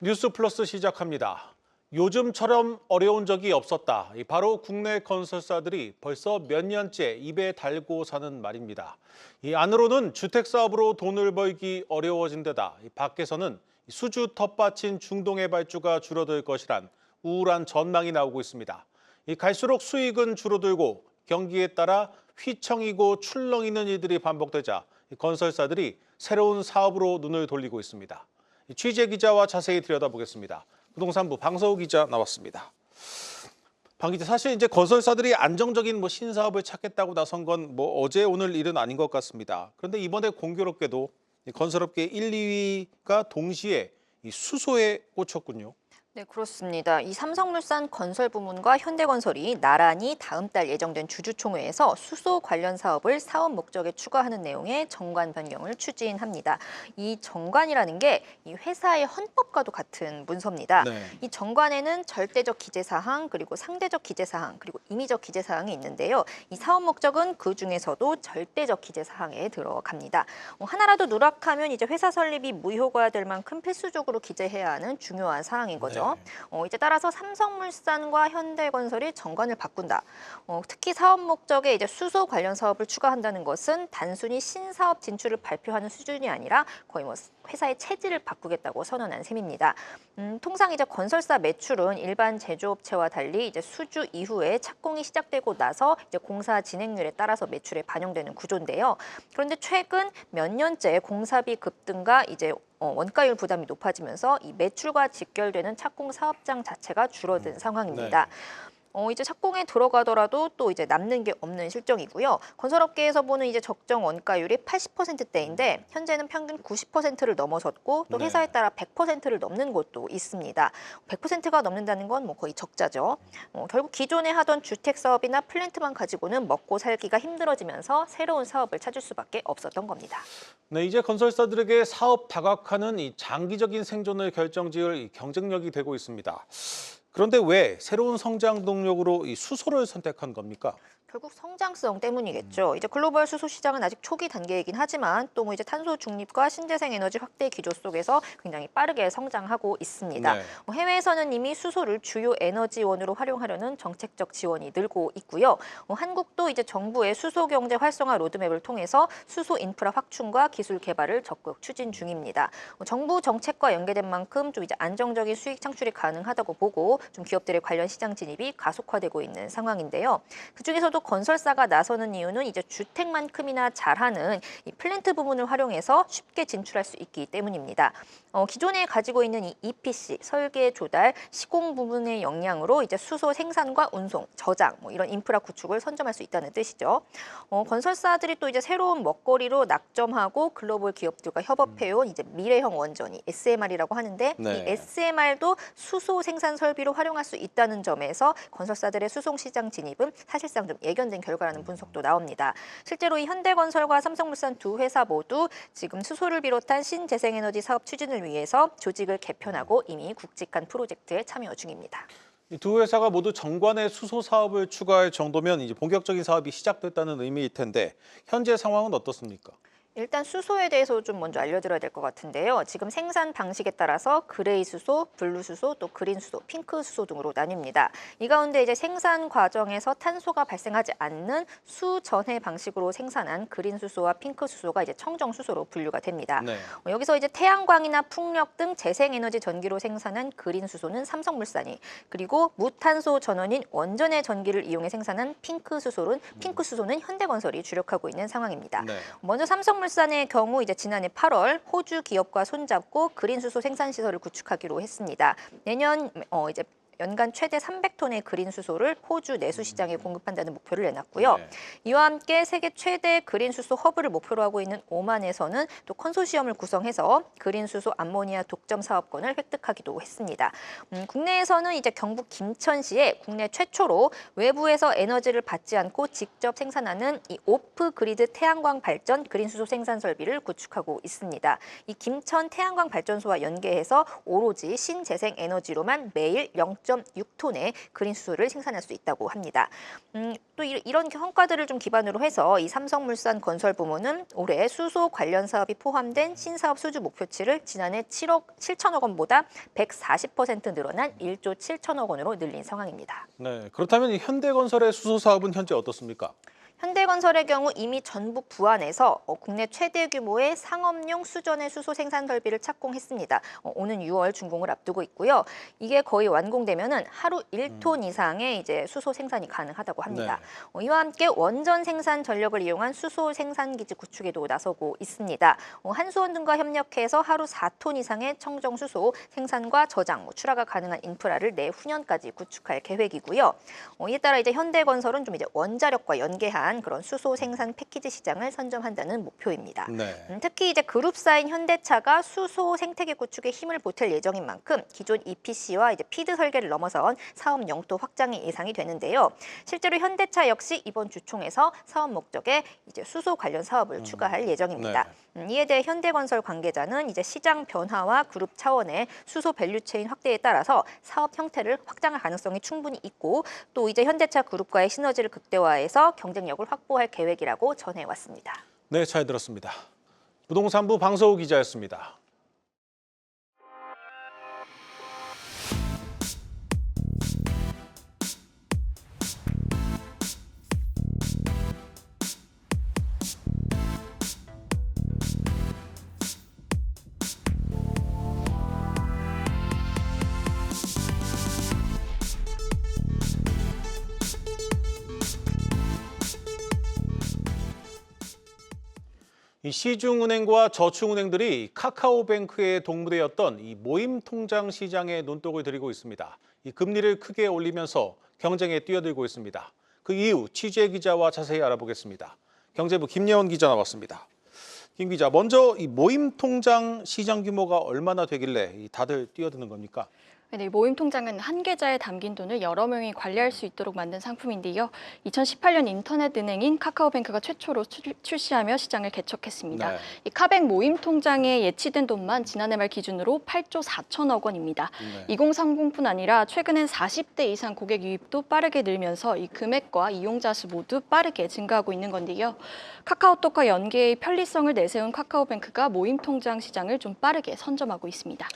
뉴스 플러스 시작합니다. 요즘처럼 어려운 적이 없었다. 바로 국내 건설사들이 벌써 몇 년째 입에 달고 사는 말입니다. 이 안으로는 주택 사업으로 돈을 벌기 어려워진 데다 밖에서는 수주 텃밭인 중동의 발주가 줄어들 것이란 우울한 전망이 나오고 있습니다. 갈수록 수익은 줄어들고 경기에 따라 휘청이고 출렁이는 일들이 반복되자 건설사들이 새로운 사업으로 눈을 돌리고 있습니다. 취재 기자와 자세히 들여다보겠습니다. 부동산부 방서우 기자 나왔습니다. 방 기자, 사실 이제 건설사들이 안정적인 신사업을 찾겠다고 나선 건 어제 오늘 일은 아닌 것 같습니다. 그런데 이번에 공교롭게도 건설업계 1, 2위가 동시에 이 수소에 꽂혔군요. 네, 그렇습니다. 이 삼성물산 건설 부문과 현대건설이 나란히 다음 달 예정된 주주총회에서 수소 관련 사업을 사업 목적에 추가하는 내용의 정관 변경을 추진합니다. 이 정관이라는 게 이 회사의 헌법과도 같은 문서입니다. 네. 이 정관에는 절대적 기재사항, 그리고 상대적 기재사항, 그리고 임의적 기재사항이 있는데요. 이 사업 목적은 그 중에서도 절대적 기재사항에 들어갑니다. 하나라도 누락하면 이제 회사 설립이 무효가 될 만큼 필수적으로 기재해야 하는 중요한 사항인 거죠. 이제 따라서 삼성물산과 현대건설이 정관을 바꾼다. 특히 사업 목적에 이제 수소 관련 사업을 추가한다는 것은 단순히 신사업 진출을 발표하는 수준이 아니라 거의 회사의 체질을 바꾸겠다고 선언한 셈입니다. 통상 이제 건설사 매출은 일반 제조업체와 달리 이제 수주 이후에 착공이 시작되고 나서 이제 공사 진행률에 따라서 매출에 반영되는 구조인데요. 그런데 최근 몇 년째 공사비 급등과 이제 원가율 부담이 높아지면서 이 매출과 직결되는 착공 사업장 자체가 줄어든 상황입니다. 이제 착공에 들어가더라도 또 이제 남는 게 없는 실정이고요. 건설업계에서 보는 이제 적정 원가율이 80%대인데 현재는 평균 90%를 넘어섰고 또 회사에 따라 100%를 넘는 곳도 있습니다. 100%가 넘는다는 건 거의 적자죠. 결국 기존에 하던 주택 사업이나 플랜트만 가지고는 먹고 살기가 힘들어지면서 새로운 사업을 찾을 수밖에 없었던 겁니다. 네, 이제 건설사들에게 사업 다각화는 이 장기적인 생존을 결정지을 경쟁력이 되고 있습니다. 그런데 왜 새로운 성장 동력으로 이 수소를 선택한 겁니까? 결국 성장성 때문이겠죠. 이제 글로벌 수소 시장은 아직 초기 단계이긴 하지만 또 이제 탄소 중립과 신재생 에너지 확대 기조 속에서 굉장히 빠르게 성장하고 있습니다. 네. 해외에서는 이미 수소를 주요 에너지원으로 활용하려는 정책적 지원이 늘고 있고요. 한국도 이제 정부의 수소 경제 활성화 로드맵을 통해서 수소 인프라 확충과 기술 개발을 적극 추진 중입니다. 정부 정책과 연계된 만큼 좀 이제 안정적인 수익 창출이 가능하다고 보고 좀 기업들의 관련 시장 진입이 가속화되고 있는 상황인데요. 그중에서도 건설사가 나서는 이유는 이제 주택만큼이나 잘하는 이 플랜트 부분을 활용해서 쉽게 진출할 수 있기 때문입니다. 기존에 가지고 있는 이 EPC, 설계, 조달, 시공 부분의 역량으로 이제 수소 생산과 운송, 저장 이런 인프라 구축을 선점할 수 있다는 뜻이죠. 건설사들이 또 이제 새로운 먹거리로 낙점하고 글로벌 기업들과 협업해온 이제 미래형 원전이 SMR이라고 하는데 이 SMR도 수소 생산 설비로 활용할 수 있다는 점에서 건설사들의 수송 시장 진입은 사실상 좀 예견된 결과라는 분석도 나옵니다. 실제로 이 현대건설과 삼성물산 두 회사 모두 지금 수소를 비롯한 신재생에너지 사업 추진을 위해서 조직을 개편하고 이미 굵직한 프로젝트에 참여 중입니다. 이 두 회사가 모두 정관에 수소 사업을 추가할 정도면 이제 본격적인 사업이 시작됐다는 의미일 텐데 현재 상황은 어떻습니까? 일단 수소에 대해서 좀 먼저 알려드려야 될 것 같은데요. 지금 생산 방식에 따라서 그레이 수소, 블루 수소, 또 그린 수소, 핑크 수소 등으로 나뉩니다. 이 가운데 이제 생산 과정에서 탄소가 발생하지 않는 수전해 방식으로 생산한 그린 수소와 핑크 수소가 이제 청정 수소로 분류가 됩니다. 여기서 이제 태양광이나 풍력 등 재생에너지 전기로 생산한 그린 수소는 삼성물산이, 그리고 무탄소 전원인 원전의 전기를 이용해 생산한 핑크 수소는 현대건설이 주력하고 있는 상황입니다. 먼저 삼성물산의 경우 이제 지난해 8월 호주 기업과 손잡고 그린 수소 생산 시설을 구축하기로 했습니다. 내년 이제 연간 최대 300톤의 그린 수소를 호주 내수 시장에 공급한다는 목표를 내놨고요. 이와 함께 세계 최대 그린 수소 허브를 목표로 하고 있는 오만에서는 또 컨소시엄을 구성해서 그린 수소 암모니아 독점 사업권을 획득하기도 했습니다. 국내에서는 이제 경북 김천시에 국내 최초로 외부에서 에너지를 받지 않고 직접 생산하는 이 오프 그리드 태양광 발전 그린 수소 생산 설비를 구축하고 있습니다. 이 김천 태양광 발전소와 연계해서 오로지 신재생 에너지로만 매일 0. 6.6톤의 그린 수소를 생산할 수 있다고 합니다. 또 이런 성과들을 좀 기반으로 해서 이 삼성물산 건설부문은 올해 수소 관련 사업이 포함된 신사업 수주 목표치를 지난해 7억 7천억 원보다 140% 늘어난 1조 7천억 원으로 늘린 상황입니다. 네, 그렇다면 이 현대건설의 수소 사업은 현재 어떻습니까? 현대건설의 경우 이미 전북 부안에서 국내 최대 규모의 상업용 수전의 수소 생산 설비를 착공했습니다. 오는 6월 준공을 앞두고 있고요. 이게 거의 완공되면은 하루 1톤 이상의 이제 수소 생산이 가능하다고 합니다. 이와 함께 원전 생산 전력을 이용한 수소 생산 기지 구축에도 나서고 있습니다. 한수원 등과 협력해서 하루 4톤 이상의 청정 수소 생산과 저장, 출하가 가능한 인프라를 내후년까지 구축할 계획이고요. 이에 따라 이제 현대건설은 좀 이제 원자력과 연계한 그런 수소 생산 패키지 시장을 선점한다는 목표입니다. 특히 이제 그룹사인 현대차가 수소 생태계 구축에 힘을 보탤 예정인 만큼 기존 EPC와 이제 피드 설계를 넘어선 사업 영토 확장이 예상이 되는데요. 실제로 현대차 역시 이번 주총에서 사업 목적에 이제 수소 관련 사업을 추가할 예정입니다. 이에 대해 현대건설 관계자는 이제 시장 변화와 그룹 차원의 수소 밸류체인 확대에 따라서 사업 형태를 확장할 가능성이 충분히 있고 또 이제 현대차 그룹과의 시너지를 극대화해서 경쟁력을 확보할 계획이라고 전해왔습니다. 네, 잘 들었습니다. 부동산부 방서우 기자였습니다. 이 시중은행과 저축은행들이 카카오뱅크의 동무되었던 이 모임 통장 시장에 눈독을 들이고 있습니다. 이 금리를 크게 올리면서 경쟁에 뛰어들고 있습니다. 그 이유 취재 기자와 자세히 알아보겠습니다. 경제부 김예원 기자 나왔습니다. 김 기자, 먼저 이 모임 통장 시장 규모가 얼마나 되길래 다들 뛰어드는 겁니까? 네, 모임 통장은 한 계좌에 담긴 돈을 여러 명이 관리할 수 있도록 만든 상품인데요. 2018년 인터넷 은행인 카카오뱅크가 최초로 출시하며 시장을 개척했습니다. 이 카뱅 모임 통장에 예치된 돈만 지난해 말 기준으로 8조 4천억 원입니다. 2030뿐 아니라 최근엔 40대 이상 고객 유입도 빠르게 늘면서 이 금액과 이용자 수 모두 빠르게 증가하고 있는 건데요. 카카오톡과 연계의 편리성을 내세운 카카오뱅크가 모임 통장 시장을 좀 빠르게 선점하고 있습니다.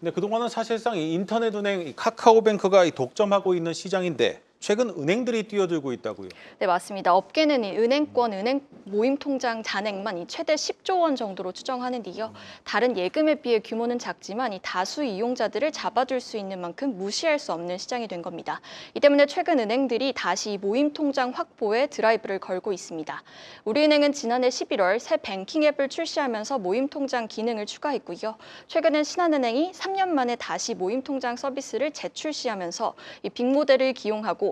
네, 그동안은 사실상 이 인터넷 은행 카카오뱅크가 독점하고 있는 시장인데 최근 은행들이 뛰어들고 있다고요? 네, 맞습니다. 업계는 이 은행권, 은행 모임 통장 잔액만 최대 10조 원 정도로 추정하는데요. 다른 예금에 비해 규모는 작지만 이 다수 이용자들을 잡아줄 수 있는 만큼 무시할 수 없는 시장이 된 겁니다. 이 때문에 최근 은행들이 다시 모임 통장 확보에 드라이브를 걸고 있습니다. 우리은행은 지난해 11월 새 뱅킹 앱을 출시하면서 모임 통장 기능을 추가했고요. 최근엔 신한은행이 3년 만에 다시 모임 통장 서비스를 재출시하면서 이 빅모델을 기용하고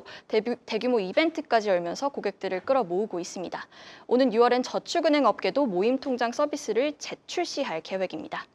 대규모 이벤트까지 열면서 고객들을 끌어모으고 있습니다. 오는 6월엔 저축은행 업계도 모임 통장 서비스를 재출시할 계획입니다.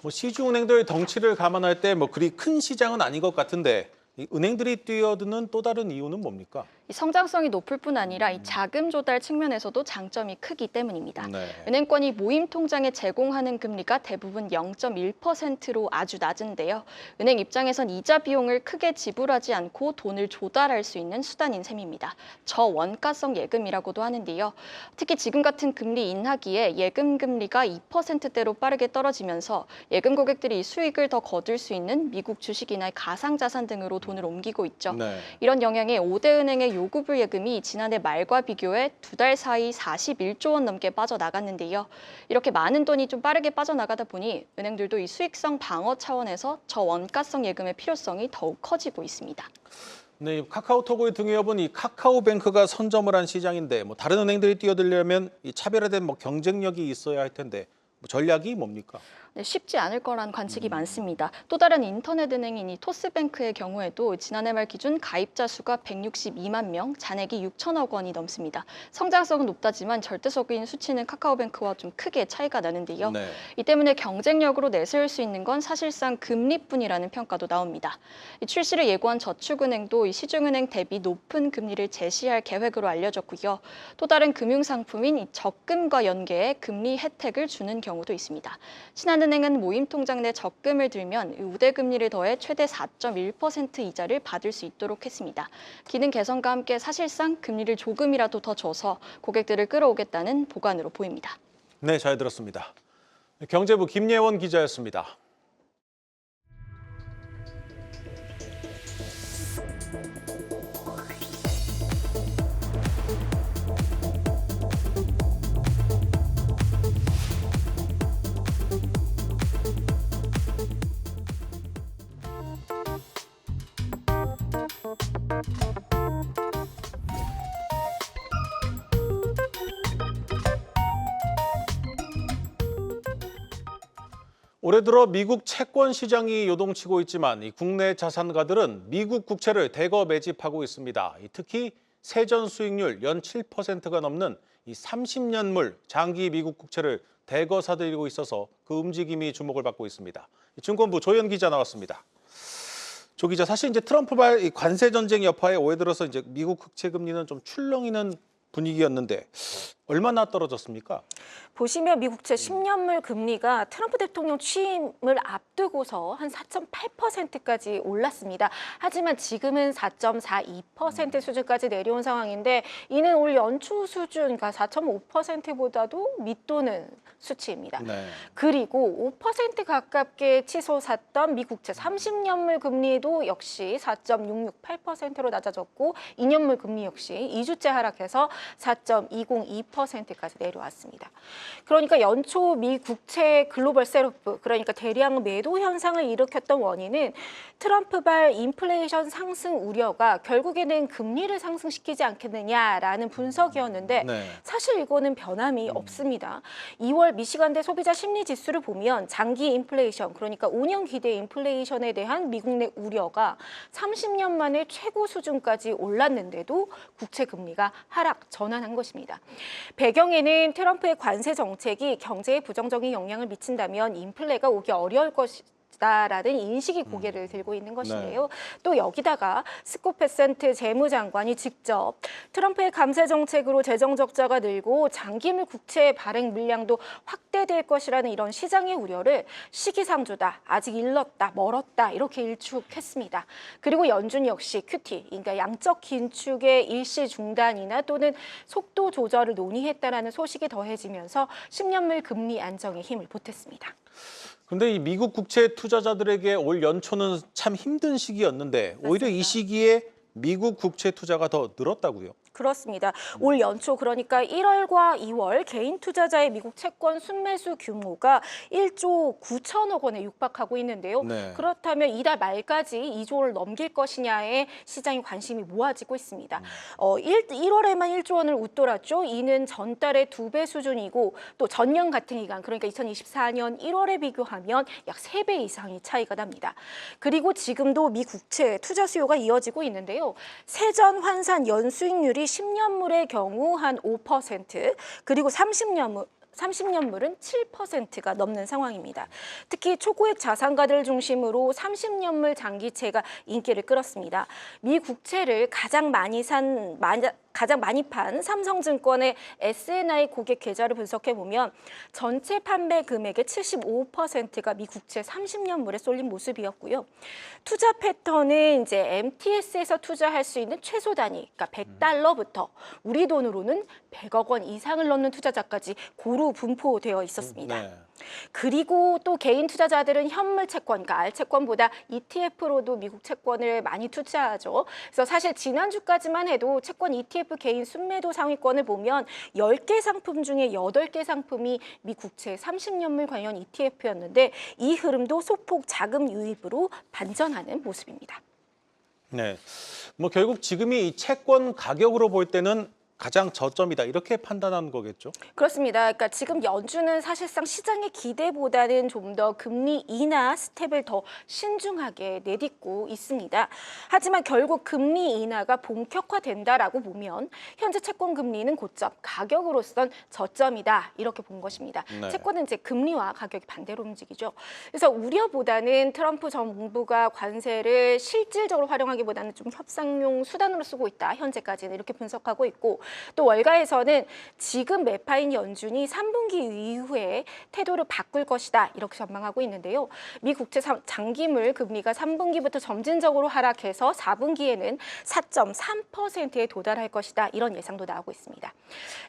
시중은행들 덩치를 감안할 때 그리 큰 시장은 아닌 것 같은데 이 은행들이 뛰어드는 또 다른 이유는 뭡니까? 이 성장성이 높을 뿐 아니라 이 자금 조달 측면에서도 장점이 크기 때문입니다. 은행권이 모임 통장에 제공하는 금리가 대부분 0.1%로 아주 낮은데요. 은행 입장에선 이자 비용을 크게 지불하지 않고 돈을 조달할 수 있는 수단인 셈입니다. 저원가성 예금이라고도 하는데요. 특히 지금 같은 금리 인하기에 예금 금리가 2%대로 빠르게 떨어지면서 예금 고객들이 수익을 더 거둘 수 있는 미국 주식이나 가상자산 등으로 돈을 옮기고 있죠. 이런 영향에 5대 은행의 요구불 예금이 지난해 말과 비교해 2달 사이 41조 원 넘게 빠져나갔는데요. 이렇게 많은 돈이 좀 빠르게 빠져나가다 보니 은행들도 이 수익성 방어 차원에서 저원가성 예금의 필요성이 더욱 커지고 있습니다. 네, 카카오톡을 등에 업은 이 카카오뱅크가 선점을 한 시장인데 다른 은행들이 뛰어들려면 이 차별화된 경쟁력이 있어야 할 텐데 전략이 뭡니까? 네, 쉽지 않을 거란 관측이 많습니다. 또 다른 인터넷 은행인 이 토스뱅크의 경우에도 지난해 말 기준 가입자 수가 162만 명, 잔액이 6천억 원이 넘습니다. 성장성은 높다지만 절대적인 수치는 카카오뱅크와 좀 크게 차이가 나는데요. 이 때문에 경쟁력으로 내세울 수 있는 건 사실상 금리뿐이라는 평가도 나옵니다. 이 출시를 예고한 저축은행도 이 시중은행 대비 높은 금리를 제시할 계획으로 알려졌고요. 또 다른 금융상품인 이 적금과 연계해 금리 혜택을 주는 경우도 있습니다. 신한은행은 모임 통장 내 적금을 들면 우대금리를 더해 최대 4.1% 이자를 받을 수 있도록 했습니다. 기능 개선과 함께 사실상 금리를 조금이라도 더 줘서 고객들을 끌어오겠다는 보관으로 보입니다. 네, 잘 들었습니다. 경제부 김예원 기자였습니다. 올해 들어 미국 채권 시장이 요동치고 있지만 이 국내 자산가들은 미국 국채를 대거 매집하고 있습니다. 특히 세전 수익률 연 7%가 넘는 이 30년물 장기 미국 국채를 대거 사들이고 있어서 그 움직임이 주목을 받고 있습니다. 증권부 조현 기자 나왔습니다. 조 기자, 사실 이제 트럼프발 이 관세 전쟁 여파에 올해 들어서 이제 미국 국채 금리는 좀 출렁이는 분위기였는데 얼마나 떨어졌습니까? 보시면 미국채 10년물 금리가 트럼프 대통령 취임을 앞두고서 한 4.8%까지 올랐습니다. 하지만 지금은 4.42% 수준까지 내려온 상황인데 이는 올 연초 수준, 그러니까 4.5%보다도 밑도는 수치입니다. 네. 그리고 5% 가깝게 치솟았던 미국채 30년물 금리도 역시 4.668%로 낮아졌고 2년물 금리 역시 2주째 하락해서 4.202%까지 내려왔습니다. 그러니까 연초 미 국채 글로벌 셀오프, 그러니까 대량 매도 현상을 일으켰던 원인은 트럼프발 인플레이션 상승 우려가 결국에는 금리를 상승시키지 않겠느냐라는 분석이었는데 네. 사실 이거는 변함이 없습니다. 2월 미시간대 소비자 심리 지수를 보면 장기 인플레이션, 그러니까 5년 기대 인플레이션에 대한 미국 내 우려가 30년 만에 최고 수준까지 올랐는데도 국채 금리가 하락 전환한 것입니다. 배경에는 트럼프의 관세 정책이 경제에 부정적인 영향을 미친다면 인플레가 오기 어려울 것이다라는 인식이 고개를 들고 있는 것인데요. 또 여기다가 스콧 베센트 재무장관이 직접 트럼프의 감세 정책으로 재정 적자가 늘고 장기물 국채 발행 물량도 확대될 것이라는 이런 시장의 우려를 시기상조다, 아직 일렀다, 멀었다 이렇게 일축했습니다. 그리고 연준 역시 QT, 그러니까 양적 긴축의 일시 중단이나 또는 속도 조절을 논의했다라는 소식이 더해지면서 10년물 금리 안정에 힘을 보탰습니다. 근데 이 미국 국채 투자자들에게 올 연초는 참 힘든 시기였는데 오히려 이 시기에 미국 국채 투자가 더 늘었다고요? 그렇습니다. 올 연초, 그러니까 1월과 2월 개인 투자자의 미국 채권 순매수 규모가 1조 9천억 원에 육박하고 있는데요. 네. 그렇다면 이달 말까지 2조를 넘길 것이냐에 시장의 관심이 모아지고 있습니다. 1월에만 1조 원을 웃돌았죠. 이는 전달의 2배 수준이고 또 전년 같은 기간, 그러니까 2024년 1월에 비교하면 약 3배 이상의 차이가 납니다. 그리고 지금도 미 국채 투자 수요가 이어지고 있는데요. 세전 환산 연수익률이 10년물의 경우 한 5%, 그리고 30년물은 7%가 넘는 상황입니다. 특히 초고액 자산가들 중심으로 30년물 장기채가 인기를 끌었습니다. 미 국채를 가장 많이 판 삼성증권의 SNI 고객 계좌를 분석해 보면 전체 판매 금액의 75%가 미 국채 30년물에 쏠린 모습이었고요. 투자 패턴은 이제 MTS에서 투자할 수 있는 최소 단위, 그러니까 $100부터 우리 돈으로는 100억 원 이상을 넣는 투자자까지 고루 분포되어 있었습니다. 네. 그리고 또 개인 투자자들은 현물 채권, 그러니까 알채권보다 ETF로도 미국 채권을 많이 투자하죠. 그래서 사실 지난주까지만 해도 채권 ETF 개인 순매도 상위권을 보면 10개 상품 중에 8개 상품이 미 국채 30년물 관련 ETF였는데 이 흐름도 소폭 자금 유입으로 반전하는 모습입니다. 네. 뭐 결국 지금이 이 채권 가격으로 볼 때는 가장 저점이다 이렇게 판단한 거겠죠? 그렇습니다. 그러니까 지금 연준은 사실상 시장의 기대보다는 좀 더 금리 인하 스텝을 더 신중하게 내딛고 있습니다. 하지만 결국 금리 인하가 본격화된다라고 보면 현재 채권 금리는 고점, 가격으로선 저점이다 이렇게 본 것입니다. 네. 채권은 이제 금리와 가격이 반대로 움직이죠. 그래서 우려보다는 트럼프 정부가 관세를 실질적으로 활용하기보다는 좀 협상용 수단으로 쓰고 있다. 현재까지는 이렇게 분석하고 있고 또 월가에서는 지금 매파인 연준이 3분기 이후에 태도를 바꿀 것이다 이렇게 전망하고 있는데요. 미 국채 장기물 금리가 3분기부터 점진적으로 하락해서 4분기에는 4.3%에 도달할 것이다 이런 예상도 나오고 있습니다.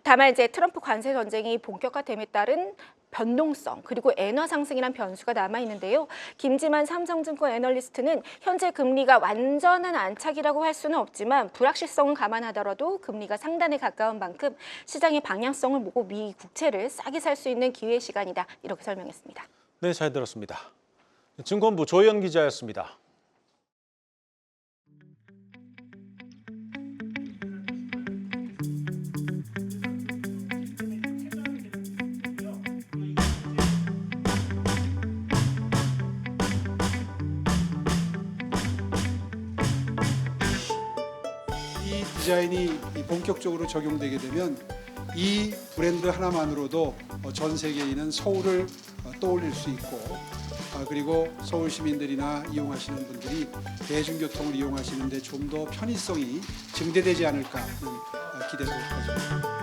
다만 이제 트럼프 관세 전쟁이 본격화됨에 따른 변동성 그리고 엔화 상승이란 변수가 남아 있는데요. 김지만 삼성증권 애널리스트는 현재 금리가 완전한 안착이라고 할 수는 없지만 불확실성을 감안하더라도 금리가 상단에 가까운 만큼 시장의 방향성을 보고 미 국채를 싸게 살 수 있는 기회 시간이다 이렇게 설명했습니다. 네, 잘 들었습니다. 증권부 조현 기자였습니다. 이 디자인이 본격적으로 적용되게 되면 이 브랜드 하나만으로도 전 세계인은 서울을 떠올릴 수 있고 그리고 서울 시민들이나 이용하시는 분들이 대중교통을 이용하시는 데 좀 더 편의성이 증대되지 않을까 하는 기대도 가집니다.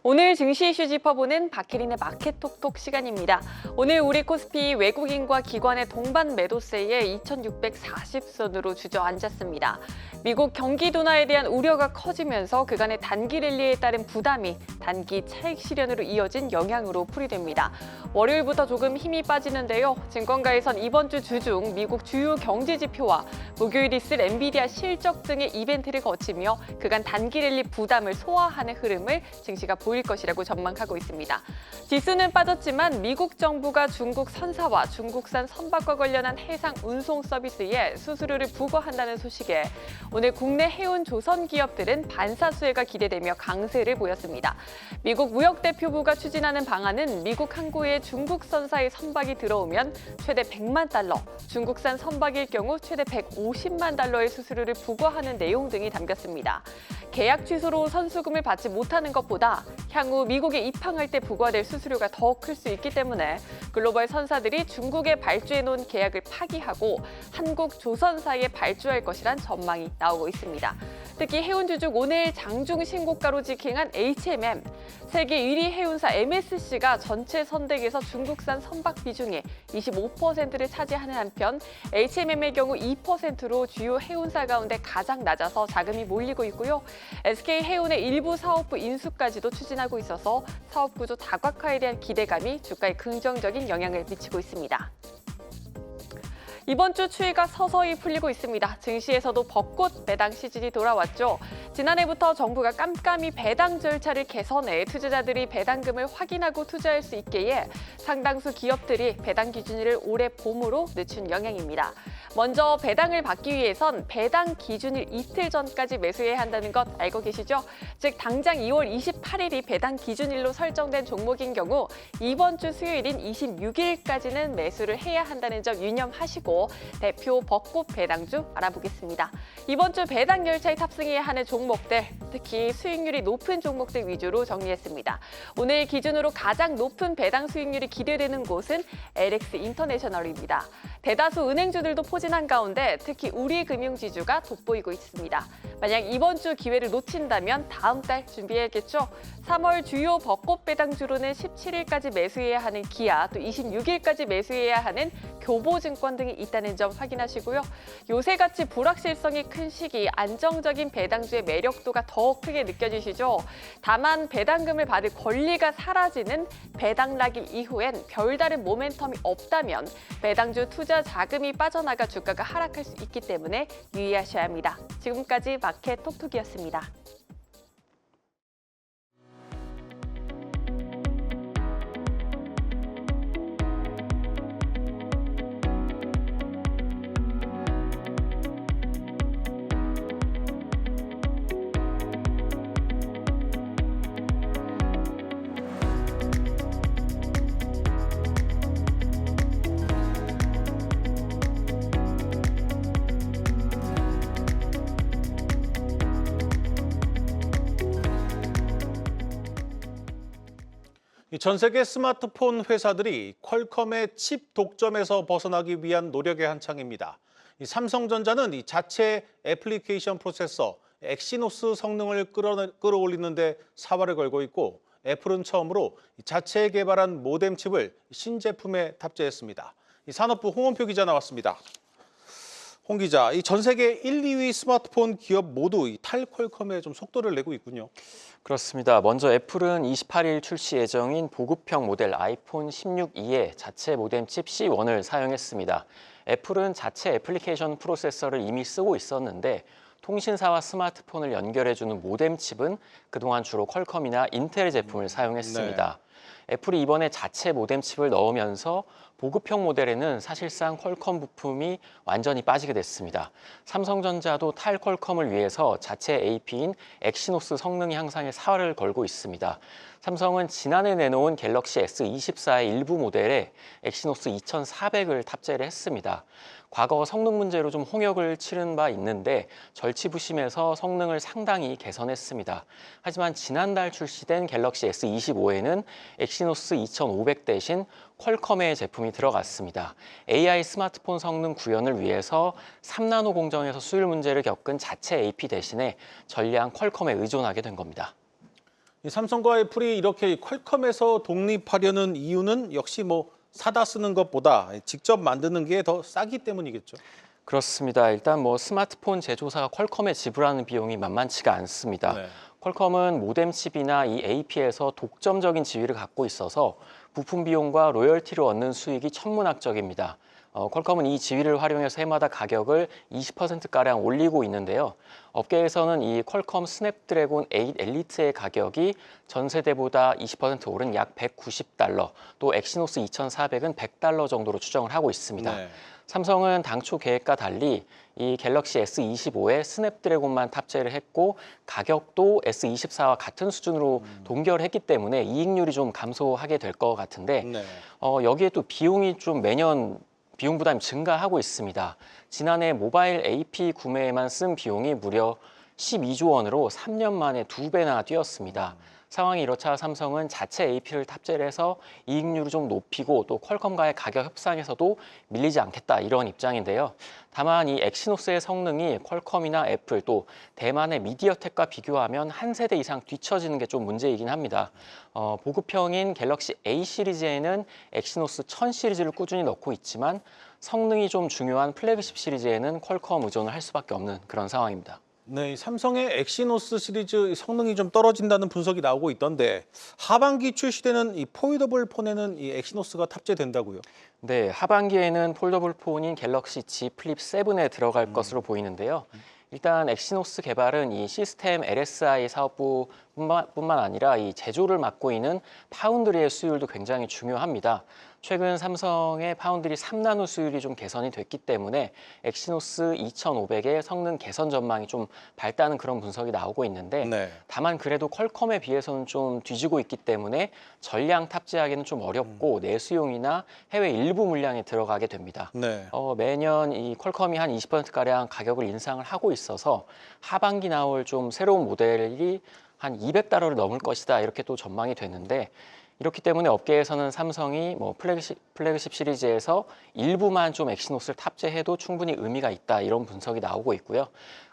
오늘 증시 이슈 짚어보는 박혜린의 마켓톡톡 시간입니다. 오늘 우리 코스피 외국인과 기관의 동반 매도세에 2,640선으로 주저앉았습니다. 미국 경기 둔화에 대한 우려가 커지면서 그간의 단기 랠리에 따른 부담이 단기 차익 실현으로 이어진 영향으로 풀이됩니다. 월요일부터 조금 힘이 빠지는데요. 증권가에선 이번 주 주중 미국 주요 경제 지표와 목요일 있을 엔비디아 실적 등의 이벤트를 거치며 그간 단기 랠리 부담을 소화하는 흐름을 증시가 보일 것이라고 전망하고 있습니다. 지수는 빠졌지만 미국 정부가 중국 선사와 중국산 선박과 관련한 해상 운송 서비스에 수수료를 부과한다는 소식에 오늘 국내 해운 조선 기업들은 반사수혜가 기대되며 강세를 보였습니다. 미국 무역대표부가 추진하는 방안은 미국 항구에 중국 선사의 선박이 들어오면 최대 100만 달러, 중국산 선박일 경우 최대 150만 달러의 수수료를 부과하는 내용 등이 담겼습니다. 계약 취소로 선수금을 받지 못하는 것보다 향후 미국에 입항할 때 부과될 수수료가 더 클 수 있기 때문에 글로벌 선사들이 중국에 발주해놓은 계약을 파기하고 한국 조선사에 발주할 것이란 전망이 나오고 있습니다. 특히 해운주 중 오늘 장중 신고가로 직행한 HMM, 세계 1위 해운사 MSC가 전체 선택에서 중국산 선박 비중의 25%를 차지하는 한편 HMM의 경우 2%로 주요 해운사 가운데 가장 낮아서 자금이 몰리고 있고요. SK해운의 일부 사업부 인수까지도 추진하고 있어서 사업 구조 다각화에 대한 기대감이 주가에 긍정적인 영향을 미치고 있습니다. 이번 주 추이가 서서히 풀리고 있습니다. 증시에서도 벚꽃 배당 시즌이 돌아왔죠. 지난해부터 정부가 깜깜이 배당 절차를 개선해 투자자들이 배당금을 확인하고 투자할 수 있게 해 상당수 기업들이 배당 기준일을 올해 봄으로 늦춘 영향입니다. 먼저 배당을 받기 위해선 배당 기준일 이틀 전까지 매수해야 한다는 것 알고 계시죠? 즉 당장 2월 28일이 배당 기준일로 설정된 종목인 경우 이번 주 수요일인 26일까지는 매수를 해야 한다는 점 유념하시고 대표 벚꽃 배당주 알아보겠습니다. 이번 주 배당 열차에 탑승해야 하는 종목들, 특히 수익률이 높은 종목들 위주로 정리했습니다. 오늘 기준으로 가장 높은 배당 수익률이 기대되는 곳은 LX 인터내셔널입니다. 대다수 은행주들도 포진한 가운데 특히 우리금융지주가 돋보이고 있습니다. 만약 이번 주 기회를 놓친다면 다음 달 준비해야겠죠. 3월 주요 벚꽃 배당주로는 17일까지 매수해야 하는 기아, 또 26일까지 매수해야 하는 교보증권 등이 있다는 점 확인하시고요. 요새같이 불확실성이 큰 시기, 안정적인 배당주의 매력도가 더 크게 느껴지시죠. 다만 배당금을 받을 권리가 사라지는 배당락일 이후엔 별다른 모멘텀이 없다면 배당주 투자 자금이 빠져나가 주가가 하락할 수 있기 때문에 유의하셔야 합니다. 지금까지 마켓 톡톡이었습니다. 전 세계 스마트폰 회사들이 퀄컴의 칩 독점에서 벗어나기 위한 노력의 한창입니다. 삼성전자는 이 자체 애플리케이션 프로세서 엑시노스 성능을 끌어올리는 데 사활을 걸고 있고, 애플은 처음으로 자체 개발한 모뎀 칩을 신제품에 탑재했습니다. 산업부 홍원표 기자 나왔습니다. 홍 기자, 이 전 세계 1, 2위 스마트폰 기업 모두 이 탈퀄컴에 좀 속도를 내고 있군요. 그렇습니다. 먼저 애플은 28일 출시 예정인 보급형 모델 아이폰 16e에 자체 모뎀 칩 C1을 사용했습니다. 애플은 자체 애플리케이션 프로세서를 이미 쓰고 있었는데, 통신사와 스마트폰을 연결해주는 모뎀 칩은 그동안 주로 퀄컴이나 인텔 제품을 사용했습니다. 애플이 이번에 자체 모뎀 칩을 넣으면서 보급형 모델에는 사실상 퀄컴 부품이 완전히 빠지게 됐습니다. 삼성전자도 탈퀄컴을 위해서 자체 AP인 엑시노스 성능 향상에 사활을 걸고 있습니다. 삼성은 지난해 내놓은 갤럭시 S24의 일부 모델에 엑시노스 2400을 탑재를 했습니다. 과거 성능 문제로 좀 홍역을 치른 바 있는데 절치부심해서 성능을 상당히 개선했습니다. 하지만 지난달 출시된 갤럭시 S25에는 엑시노스 2500 대신 퀄컴의 제품이 들어갔습니다. AI 스마트폰 성능 구현을 위해서 3나노 공정에서 수율 문제를 겪은 자체 AP 대신에 전량 퀄컴에 의존하게 된 겁니다. 삼성과 애플이 이렇게 퀄컴에서 독립하려는 이유는 역시 사다 쓰는 것보다 직접 만드는 게 더 싸기 때문이겠죠. 그렇습니다. 일단 스마트폰 제조사가 퀄컴에 지불하는 비용이 만만치가 않습니다. 퀄컴은 모뎀 칩이나 이 AP에서 독점적인 지위를 갖고 있어서 부품 비용과 로열티를 얻는 수익이 천문학적입니다. 퀄컴은 이 지위를 활용해서 해마다 가격을 20%가량 올리고 있는데요. 업계에서는 이 퀄컴 스냅드래곤 8 엘리트의 가격이 전 세대보다 20% 오른 약 $190, 또 엑시노스 2400은 $100 정도로 추정을 하고 있습니다. 삼성은 당초 계획과 달리 이 갤럭시 S25에 스냅드래곤만 탑재를 했고, 가격도 S24와 같은 수준으로 동결했기 때문에 이익률이 좀 감소하게 될 것 같은데, 여기에 또 비용이 좀 매년 비용 부담이 증가하고 있습니다. 지난해 모바일 AP 구매에만 쓴 비용이 무려 12조 원으로 3년 만에 2배나 뛰었습니다. 상황이 이렇자 삼성은 자체 AP를 탑재를 해서 이익률을 좀 높이고 또 퀄컴과의 가격 협상에서도 밀리지 않겠다, 이런 입장인데요. 다만 이 엑시노스의 성능이 퀄컴이나 애플 또 대만의 미디어텍과 비교하면 한 세대 이상 뒤처지는 게 좀 문제이긴 합니다. 보급형인 갤럭시 A 시리즈에는 엑시노스 1000 시리즈를 꾸준히 넣고 있지만 성능이 좀 중요한 플래그십 시리즈에는 퀄컴 의존을 할 수밖에 없는 그런 상황입니다. 네, 삼성의 엑시노스 시리즈 성능이 좀 떨어진다는 분석이 나오고 있던데, 하반기 출시되는 이 폴더블 폰에는 이 엑시노스가 탑재된다고요? 네, 하반기에는 폴더블 폰인 갤럭시 Z 플립 7에 들어갈 것으로 보이는데요. 일단 엑시노스 개발은 이 시스템 LSI 사업부뿐만 아니라 이 제조를 맡고 있는 파운드리의 수율도 굉장히 중요합니다. 최근 삼성의 파운드리 3나노 수율이 좀 개선이 됐기 때문에 엑시노스 2500의 성능 개선 전망이 좀 밝다는 그런 분석이 나오고 있는데, 다만 그래도 퀄컴에 비해서는 좀 뒤지고 있기 때문에 전량 탑재하기는 좀 어렵고 내수용이나 해외 일부 물량에 들어가게 됩니다. 매년 이 퀄컴이 한 20%가량 가격을 인상을 하고 있어서 하반기 나올 좀 새로운 모델이 한 $200를 넘을 것이다, 이렇게 또 전망이 되는데, 이렇기 때문에 업계에서는 삼성이 플래그십 시리즈에서 일부만 좀 엑시노스를 탑재해도 충분히 의미가 있다, 이런 분석이 나오고 있고요.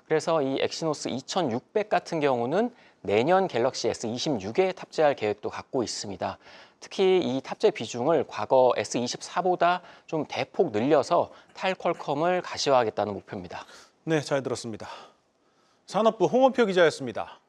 그래서 이 엑시노스 2600 같은 경우는 내년 갤럭시 S26에 탑재할 계획도 갖고 있습니다. 특히 이 탑재 비중을 과거 S24보다 좀 대폭 늘려서 탈퀄컴을 가시화하겠다는 목표입니다. 네, 잘 들었습니다. 산업부 홍원표 기자였습니다.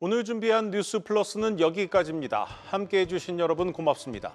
오늘 준비한 뉴스 플러스는 여기까지입니다. 함께해 주신 여러분 고맙습니다.